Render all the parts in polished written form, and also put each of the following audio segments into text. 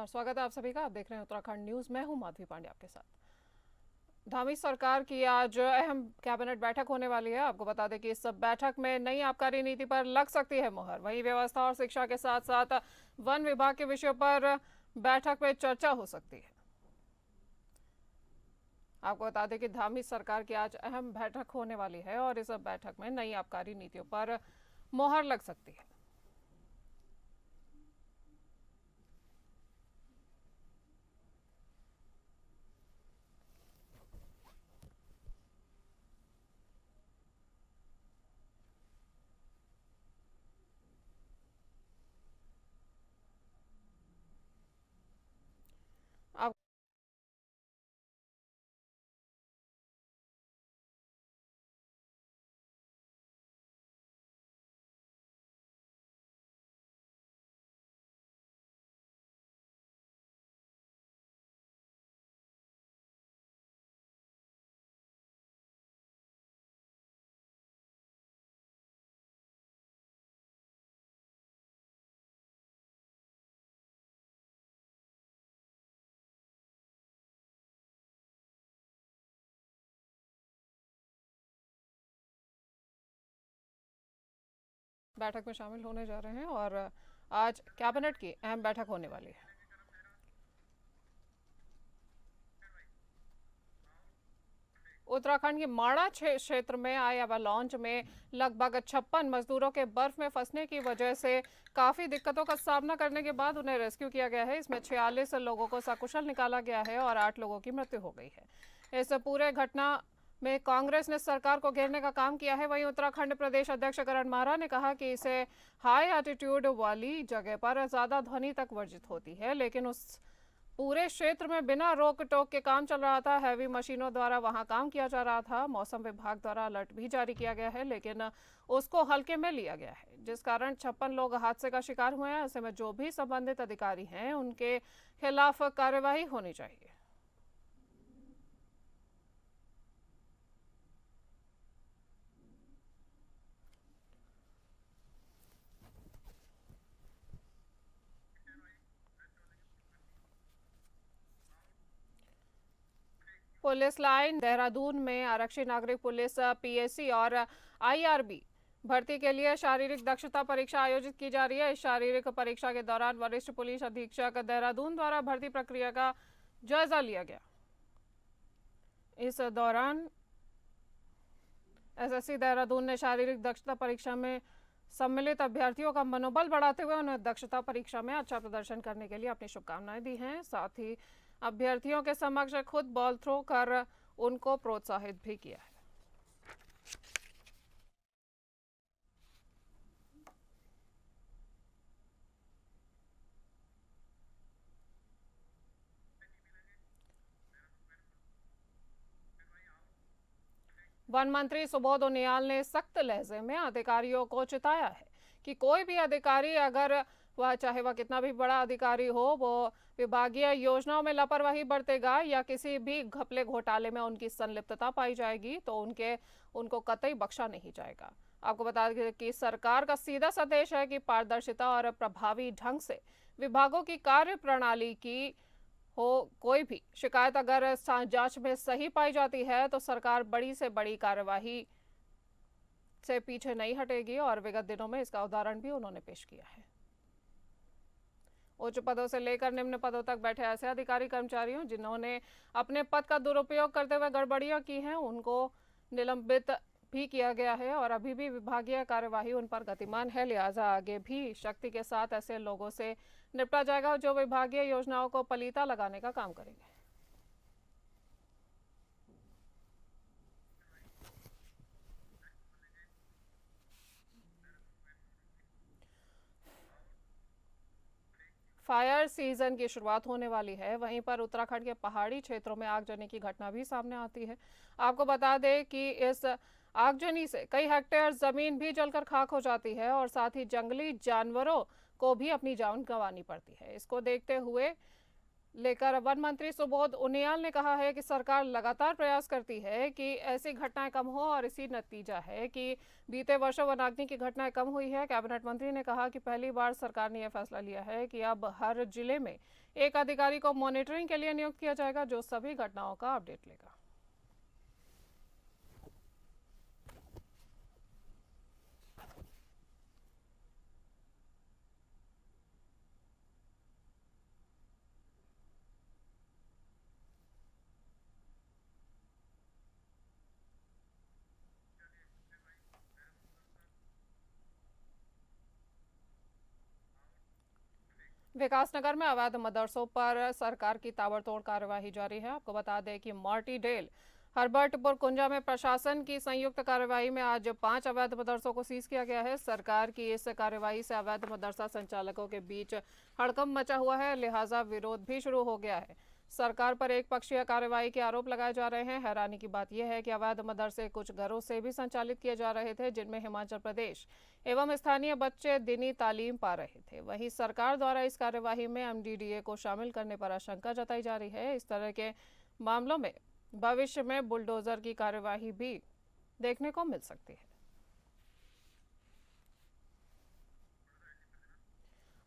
स्वागत है आप सभी का। आप देख रहे हैं उत्तराखंड न्यूज। मैं हूं माधवी पांडे आपके साथ। धामी सरकार की आज अहम कैबिनेट बैठक होने वाली है। आपको बता दें कि इस बैठक में नई आबकारी नीति पर लग सकती है मुहर। वहीं व्यवस्था और शिक्षा के साथ साथ वन विभाग के विषयों पर बैठक में चर्चा हो सकती है। आपको बता दें कि धामी सरकार की आज अहम बैठक होने वाली है और इस बैठक में नई आबकारी नीतियों पर मुहर लग सकती है। आप बैठक में शामिल होने जा रहे हैं और आज कैबिनेट की अहम बैठक होने वाली है। उत्तराखंड के माणा क्षेत्र में आए एवालांच में लगभग 56 मजदूरों के बर्फ में फंसने की वजह से काफी दिक्कतों का सामना करने के बाद उन्हें रेस्क्यू किया गया है। इसमें 46 लोगों को सकुशल निकाला गया है और 8 लोगों की मृत्यु हो गई है। इस पूरे घटना में कांग्रेस ने सरकार को घेरने का काम किया है। वहीं उत्तराखंड प्रदेश अध्यक्ष करण मारा ने कहा कि इसे हाई एल्टीट्यूड वाली जगह पर ज्यादा ध्वनि तक वर्जित होती है, लेकिन उस पूरे क्षेत्र में बिना रोक टोक के काम चल रहा था। हैवी मशीनों द्वारा वहां काम किया जा रहा था। मौसम विभाग द्वारा अलर्ट भी जारी किया गया है, लेकिन उसको हल्के में लिया गया है, जिस कारण 56 लोग हादसे का शिकार हुए हैं। ऐसे में जो भी संबंधित अधिकारी हैं उनके खिलाफ कार्यवाही होनी चाहिए। पुलिस लाइन देहरादून में आरक्षी नागरिक पुलिस पीएससी और आईआरबी भर्ती के लिए शारीरिक दक्षता परीक्षा आयोजित की जा रही है। इस शारीरिक परीक्षा के दौरान वरिष्ठ पुलिस अधीक्षक देहरादून द्वारा भर्ती प्रक्रिया का जायजा लिया गया। इस दौरान एसएससी देहरादून ने शारीरिक दक्षता परीक्षा में सम्मिलित अभ्यर्थियों का मनोबल बढ़ाते हुए उन्हें दक्षता परीक्षा में अच्छा प्रदर्शन करने के लिए अपनी शुभकामनाएं दी हैं। साथ ही अभ्यर्थियों के समक्ष खुद बॉल थ्रो कर उनको प्रोत्साहित भी किया है। वन मंत्री सुबोध उनियाल ने सख्त लहजे में अधिकारियों को चिताया है कि कोई भी अधिकारी, अगर वह चाहे वह कितना भी बड़ा अधिकारी हो, वो विभागीय योजनाओं में लापरवाही बरतेगा या किसी भी घपले घोटाले में उनकी संलिप्तता पाई जाएगी तो उनको कतई बख्शा नहीं जाएगा। आपको बता दें कि सरकार का सीधा संदेश है कि पारदर्शिता और प्रभावी ढंग से विभागों की कार्य प्रणाली की हो। कोई भी शिकायत अगर जांच में सही पाई जाती है तो सरकार बड़ी से बड़ी कार्यवाही से पीछे नहीं हटेगी और विगत दिनों में इसका उदाहरण भी उन्होंने पेश किया है। उच्च पदों से लेकर निम्न पदों तक बैठे ऐसे अधिकारी कर्मचारियों जिन्होंने अपने पद का दुरुपयोग करते हुए गड़बड़ियां की हैं, उनको निलंबित भी किया गया है और अभी भी विभागीय कार्यवाही उन पर गतिमान है। लिहाजा आगे भी शक्ति के साथ ऐसे लोगों से निपटा जाएगा जो विभागीय योजनाओं को पलीता लगाने का काम करेंगे। फायर सीजन की शुरुआत होने वाली है। वहीं पर उत्तराखंड के पहाड़ी क्षेत्रों में आगजनी की घटना भी सामने आती है। आपको बता दें कि इस आगजनी से कई हेक्टेयर जमीन भी जलकर खाक हो जाती है और साथ ही जंगली जानवरों को भी अपनी जान गंवानी पड़ती है। इसको देखते हुए लेकर वन मंत्री सुबोध उनियाल ने कहा है कि सरकार लगातार प्रयास करती है कि ऐसी घटनाएं कम हो और इसी नतीजा है कि बीते वर्षों वनाग्नि की घटनाएं कम हुई है। कैबिनेट मंत्री ने कहा कि पहली बार सरकार ने यह फैसला लिया है कि अब हर जिले में एक अधिकारी को मॉनिटरिंग के लिए नियुक्त किया जाएगा जो सभी घटनाओं का अपडेट लेगा। विकासनगर में अवैध मदरसों पर सरकार की ताबड़तोड़ कार्यवाही जारी है। आपको बता दें कि मार्टीडेल हर्बर्टपुर कुंजा में प्रशासन की संयुक्त कार्यवाही में आज 5 अवैध मदरसों को सीज किया गया है। सरकार की इस कार्यवाही से अवैध मदरसा संचालकों के बीच हड़कंप मचा हुआ है, लिहाजा विरोध भी शुरू हो गया है। सरकार पर एक पक्षीय कार्रवाई के आरोप लगाए जा रहे हैं। हैरानी की बात यह है कि अवैध मदरसे कुछ घरों से भी संचालित किए जा रहे थे जिनमें हिमाचल प्रदेश एवं स्थानीय बच्चे दीनी तालीम पा रहे थे। वहीं सरकार द्वारा इस कार्यवाही में एमडीडीए को शामिल करने पर आशंका जताई जा रही है। इस तरह के मामलों में भविष्य में बुलडोजर की कार्यवाही भी देखने को मिल सकती है।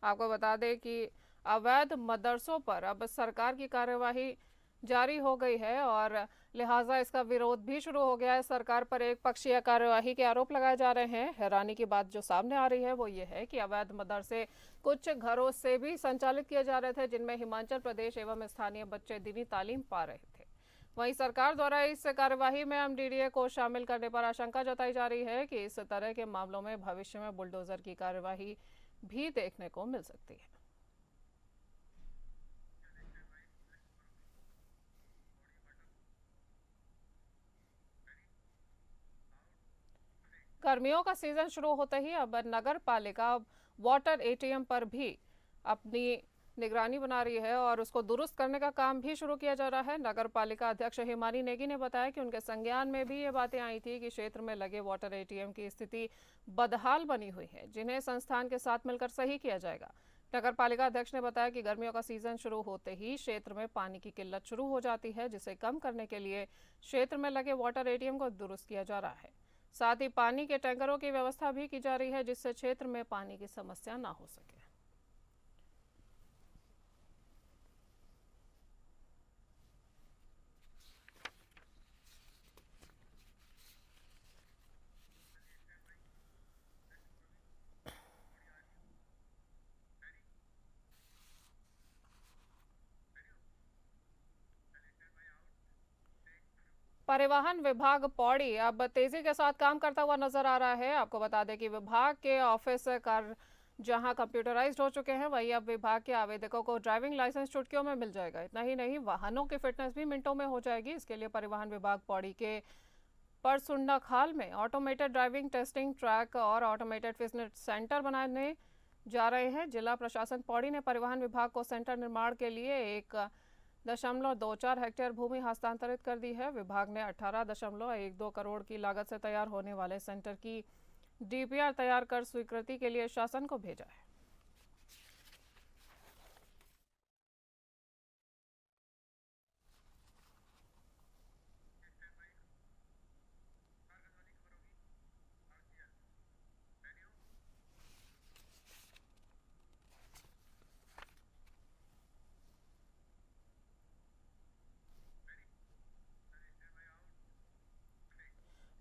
आपको बता दें कि अवैध मदरसों पर अब सरकार की कार्यवाही जारी हो गई है और लिहाजा इसका विरोध भी शुरू हो गया है। सरकार पर एक पक्षीय कार्यवाही के आरोप लगाए जा रहे हैं। हैरानी की बात जो सामने आ रही है वो ये है कि अवैध मदरसे कुछ घरों से भी संचालित किए जा रहे थे जिनमें हिमाचल प्रदेश एवं स्थानीय बच्चे दीनी तालीम पा रहे थे। वहीं सरकार द्वारा इस कार्यवाही में एमडीडीए को शामिल करने पर आशंका जताई जा रही है कि इस तरह के मामलों में भविष्य में बुलडोजर की कार्यवाही भी देखने को मिल सकती है। गर्मियों का सीजन शुरू होते ही अब नगर पालिका वाटर एटीएम पर भी अपनी निगरानी बना रही है और उसको दुरुस्त करने का काम भी शुरू किया जा रहा है। नगर पालिका अध्यक्ष हिमानी नेगी ने बताया कि उनके संज्ञान में भी ये बातें आई थी कि क्षेत्र में लगे वाटर एटीएम की स्थिति बदहाल बनी हुई है जिन्हें संस्थान के साथ मिलकर सही किया जाएगा। नगर पालिका अध्यक्ष ने बताया कि गर्मियों का सीजन शुरू होते ही क्षेत्र में पानी की किल्लत शुरू हो जाती है जिसे कम करने के लिए क्षेत्र में लगे वाटर एटीएम को दुरुस्त किया जा रहा है। साथ ही पानी के टैंकरों की व्यवस्था भी की जा रही है जिससे क्षेत्र में पानी की समस्या ना हो सके। परिवहन विभाग पौड़ी अब तेजी के साथ काम करता हुआ नजर आ रहा है। आपको बता दें कि विभाग के ऑफिस कार्य जहां कंप्यूटराइज्ड हो चुके हैं वहीं अब विभाग के आवेदकों को ड्राइविंग लाइसेंस चुटकियों में मिल जाएगा। इतना ही नहीं, वाहनों की फिटनेस भी मिनटों में हो जाएगी। इसके लिए परिवहन विभाग पौड़ी के परसुंडा खाल में ऑटोमेटेड ड्राइविंग टेस्टिंग ट्रैक और ऑटोमेटेड फिटनेस सेंटर बनाने जा रहे हैं। जिला प्रशासन पौड़ी ने परिवहन विभाग को सेंटर निर्माण के लिए 1.24 हेक्टेयर भूमि हस्तांतरित कर दी है। विभाग ने 18.12 करोड़ की लागत से तैयार होने वाले सेंटर की डीपीआर तैयार कर स्वीकृति के लिए शासन को भेजा है।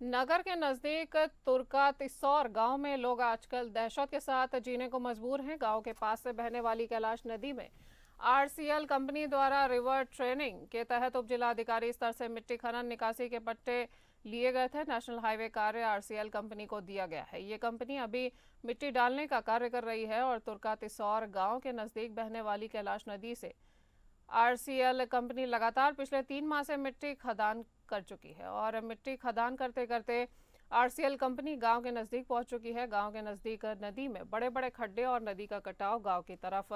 नगर के नजदीक तुर्का तिसौर गांव में लोग आजकल दहशत के साथ जीने को मजबूर हैं। गांव के पास से बहने वाली कैलाश नदी में आरसीएल कंपनी द्वारा रिवर ट्रेनिंग के तहत उप जिलाधिकारी स्तर से मिट्टी खनन निकासी के पट्टे लिए गए थे। नेशनल हाईवे कार्य आरसीएल कंपनी को दिया गया है। ये कंपनी अभी मिट्टी डालने का कार्य कर रही है और तुर्का तिसौर गांव के नजदीक बहने वाली कैलाश नदी से आरसीएल कंपनी लगातार पिछले 3 माह से मिट्टी खदान कर चुकी है और मिट्टी खदान करते करते आरसीएल कंपनी गांव के नजदीक पहुंच चुकी है। गांव के नजदीक नदी में बड़े बड़े खड्डे और नदी का कटाव गांव की तरफ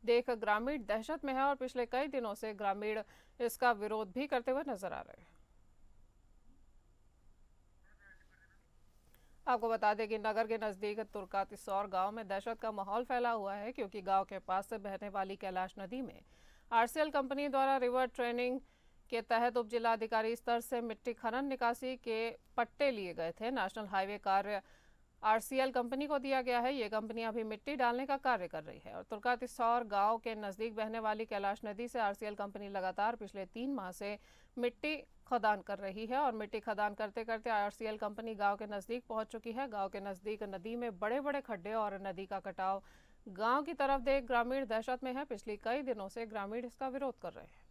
देख ग्रामीण दहशत में है और पिछले कई दिनों से ग्रामीण इसका विरोध भी करते हुए नजर आ रहे हैं। आपको बता दें कि नगर के नजदीक तुर्का तिसौर गांव में दहशत का माहौल फैला हुआ है क्योंकि गांव के पास से बहने वाली कैलाश नदी में आरसीएल कंपनी द्वारा रिवर ट्रेनिंग के तहत उप जिलाधिकारी स्तर से मिट्टी खनन निकासी के पट्टे लिए गए थे। नेशनल हाईवे कार्य आरसीएल कंपनी को दिया गया है। ये कंपनी अभी मिट्टी डालने का कार्य कर रही है और तुर्कातिसौर गांव के नजदीक बहने वाली कैलाश नदी से आरसीएल कंपनी लगातार पिछले 3 माह से मिट्टी खदान कर रही है और मिट्टी खदान करते करते आरसीएल कंपनी गांव के नजदीक पहुंच चुकी है। गांव के नजदीक नदी में बड़े बड़े खड्डे और नदी का कटाव गांव की तरफ देख ग्रामीण दहशत में है। पिछले कई दिनों से ग्रामीण इसका विरोध कर रहे हैं।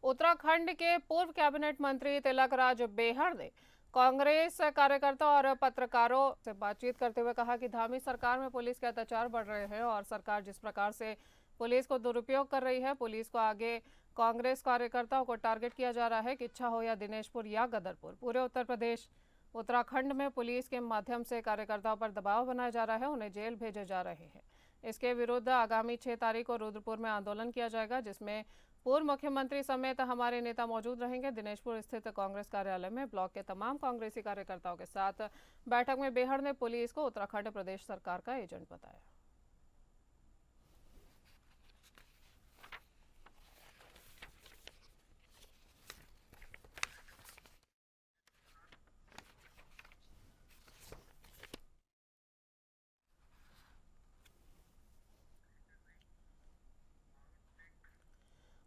उत्तराखंड के पूर्व कैबिनेट मंत्री तिलकराज बेहड़ ने कांग्रेस कार्यकर्ता और पत्रकारों से बातचीत करते हुए कहा कि धामी सरकार में पुलिस के अत्याचार बढ़ रहे हैं और सरकार जिस प्रकार से पुलिस को दुरुपयोग कर रही है, पुलिस को आगे कांग्रेस कार्यकर्ताओं को टारगेट किया जा रहा है कि इच्छा हो या दिनेशपुर या गदरपुर, पूरे उत्तर प्रदेश उत्तराखंड में पुलिस के माध्यम से कार्यकर्ताओं पर दबाव बनाया जा रहा है, उन्हें जेल भेजे जा रहे हैं। इसके विरुद्ध आगामी 6 तारीख को रुद्रपुर में आंदोलन किया जाएगा, जिसमें पूर्व मुख्यमंत्री समेत हमारे नेता मौजूद रहेंगे। दिनेशपुर स्थित कांग्रेस कार्यालय में ब्लॉक के तमाम कांग्रेसी कार्यकर्ताओं के साथ बैठक में बेहड़ ने पुलिस को उत्तराखंड प्रदेश सरकार का एजेंट बताया।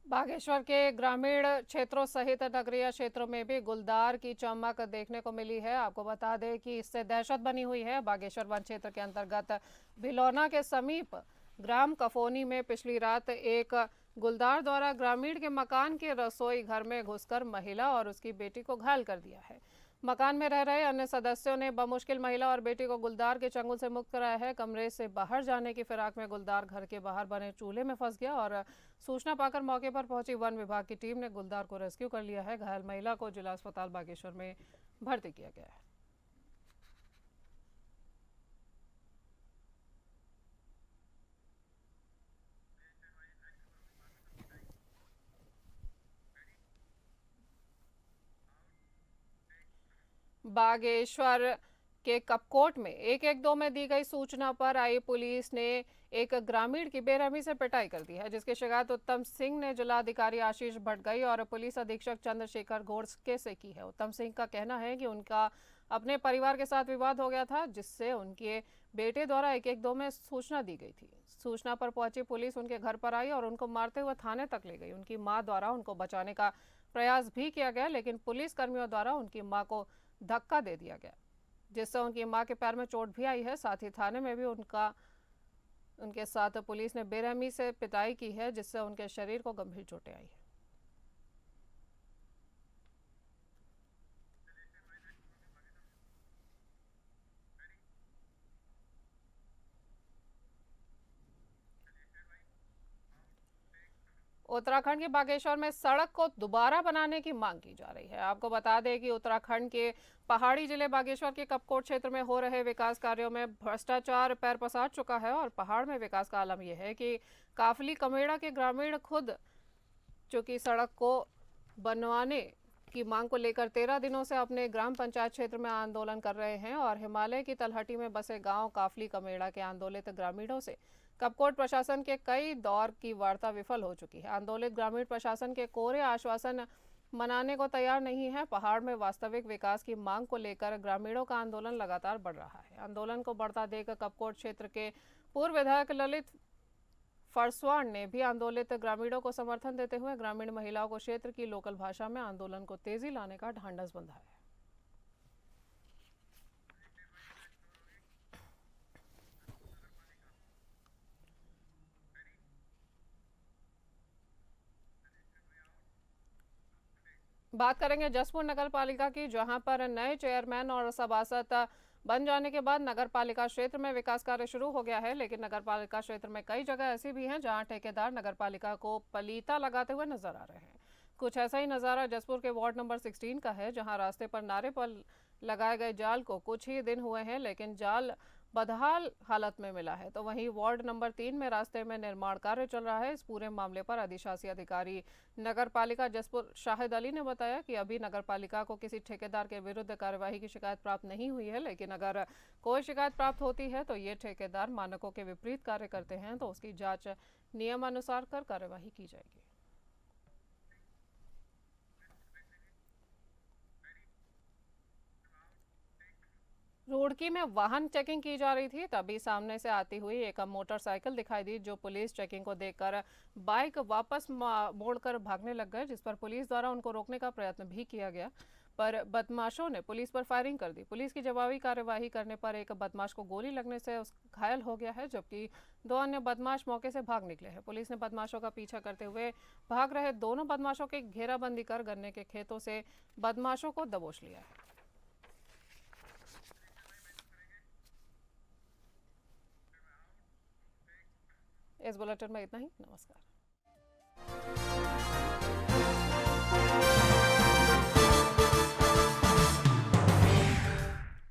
बागेश्वर के ग्रामीण क्षेत्रों सहित नगरीय क्षेत्रों में भी गुलदार की चमक देखने को मिली है। आपको बता दें कि इससे दहशत बनी हुई है। बागेश्वर वन क्षेत्र के अंतर्गत भिलौना के समीप ग्राम कफोनी में पिछली रात एक गुलदार द्वारा ग्रामीण के मकान के रसोई घर में घुसकर महिला और उसकी बेटी को घायल कर दिया है। मकान में रह रहे अन्य सदस्यों ने बमुश्किल महिला और बेटी को गुलदार के चंगुल से मुक्त कराया है। कमरे से बाहर जाने की फिराक में गुलदार घर के बाहर बने चूल्हे में फंस गया और सूचना पाकर मौके पर पहुंची वन विभाग की टीम ने गुलदार को रेस्क्यू कर लिया है। घायल महिला को जिला अस्पताल बागेश्वर में भर्ती किया गया है। बागेश्वर के कपकोट में 112 में दी गई सूचना पर आई पुलिस ने एक ग्रामीण की बेरहमी से पिटाई कर दी है, जिसकी शिकायत उत्तम सिंह ने जिलाधिकारी आशीष भटगई और पुलिस अधीक्षक चंद्रशेखर घोड़के से की है। उत्तम सिंह का कहना है कि उनका अपने परिवार के साथ विवाद हो गया था, जिससे उनके बेटे द्वारा 112 में सूचना दी गई थी। सूचना पर पहुंची पुलिस उनके घर पर आई और उनको मारते हुए थाने तक ले गई। उनकी मां द्वारा उनको बचाने का प्रयास भी किया गया, लेकिन पुलिस कर्मियों द्वारा उनकी मां को धक्का दे दिया गया, जिससे उनकी मां के पैर में चोट भी आई है। साथ ही थाने में भी उनके साथ पुलिस ने बेरहमी से पिटाई की है, जिससे उनके शरीर को गंभीर चोटें आई है। उत्तराखंड के बागेश्वर में सड़क को दोबारा बनाने की मांग की जा रही है। आपको बता दें कि उत्तराखंड के पहाड़ी जिले बागेश्वर के कपकोट क्षेत्र में हो रहे विकास कार्यों में भ्रष्टाचार पैर पसार चुका है और पहाड़ में विकास का आलम यह है कि काफली कमेड़ा के ग्रामीण खुद चूंकि सड़क को बनवाने की मांग को लेकर 13 दिनों से अपने ग्राम पंचायत क्षेत्र में आंदोलन कर रहे हैं और हिमालय की तलहटी में बसे गांव काफली कमेड़ा के आंदोलित ग्रामीणों से कपकोट प्रशासन के कई दौर की वार्ता विफल हो चुकी है। आंदोलित ग्रामीण प्रशासन के कोरे आश्वासन मनाने को तैयार नहीं है। पहाड़ में वास्तविक विकास की मांग को लेकर ग्रामीणों का आंदोलन लगातार बढ़ रहा है। आंदोलन को बढ़ता देख कपकोट क्षेत्र के पूर्व विधायक ललित फरसवाण ने भी आंदोलित ग्रामीणों को समर्थन देते हुए ग्रामीण महिलाओं को क्षेत्र की लोकल भाषा में आंदोलन को तेजी लाने का ढांढस बंधा है। बात करेंगे जसपुर नगर पालिका की, जहां पर नए चेयरमैन और सभासद बन जाने के बाद नगर पालिका क्षेत्र में विकास कार्य शुरू हो गया है। लेकिन नगर पालिका क्षेत्र में कई जगह ऐसी भी हैं जहां ठेकेदार नगर पालिका को पलीता लगाते हुए नजर आ रहे हैं। कुछ ऐसा ही नज़ारा जसपुर के वार्ड नंबर 16 का है, जहां रास्ते पर नारे पर लगाए गए जाल को कुछ ही दिन हुए हैं, लेकिन जाल बदहाल हालत में मिला है। तो वहीं वार्ड नंबर 3 में रास्ते में निर्माण कार्य चल रहा है। इस पूरे मामले पर अधिशासी अधिकारी नगर पालिका जसपुर शाहिद अली ने बताया कि अभी नगर पालिका को किसी ठेकेदार के विरुद्ध कार्यवाही की शिकायत प्राप्त नहीं हुई है, लेकिन अगर कोई शिकायत प्राप्त होती है तो ये ठेकेदार मानकों के विपरीत कार्य करते हैं तो उसकी जांच नियमानुसार कर कार्यवाही की जाएगी। रुड़की में वाहन चेकिंग की जा रही थी, तभी सामने से आती हुई एक मोटरसाइकिल दिखाई दी, जो पुलिस चेकिंग को देखकर बाइक वापस मोड़कर भागने लग गए, जिस पर पुलिस द्वारा उनको रोकने का प्रयत्न भी किया गया, पर बदमाशों ने पुलिस पर फायरिंग कर दी। पुलिस की जवाबी कार्यवाही करने पर एक बदमाश को गोली लगने से उस घायल हो गया है, जबकि 2 अन्य बदमाश मौके से भाग निकले हैं। पुलिस ने बदमाशों का पीछा करते हुए भाग रहे दोनों बदमाशों की घेराबंदी कर गन्ने के खेतों से बदमाशों को दबोच लिया है। इस बुलेटिन में इतना ही। नमस्कार।